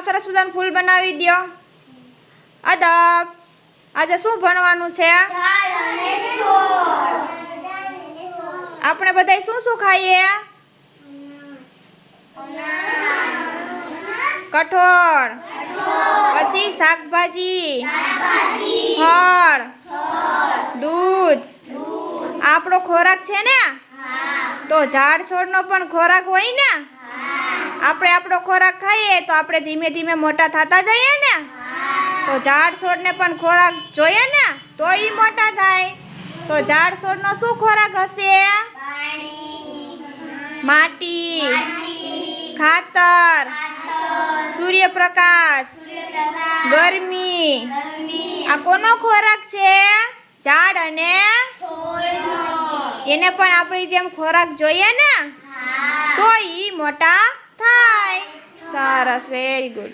સરસ મજાનું ફૂલ બનાવી દો। અદબ આજે શું ભણવાનું છે? આપણે બધાય શું શું ખાઈએ? કઠોળ, પછી શાકભાજી, ફળ, દૂધ આપણો ખોરાક છે ને? તો ઝાડ છોડનો પણ ખોરાક હોય ને? આપણે આપણો ખોરાક ખાઈએ તો આપણે ધીમે ધીમે મોટા થતા જઈએ ને? તો ઝાડ છોડને પણ ખોરાક જોઈએ ને તો એ મોટા થાય। તો ઝાડ છોડનો શું ખોરાક હશે? માટી, ખાતર, સૂર્યપ્રકાશ, ગરમી। આ કોનો ખોરાક છે? ઝાડ અને એને પણ આપણી જેમ ખોરાક જોઈએ ને તો ઈ મોટા થાય। સરસ, વેરી ગુડ।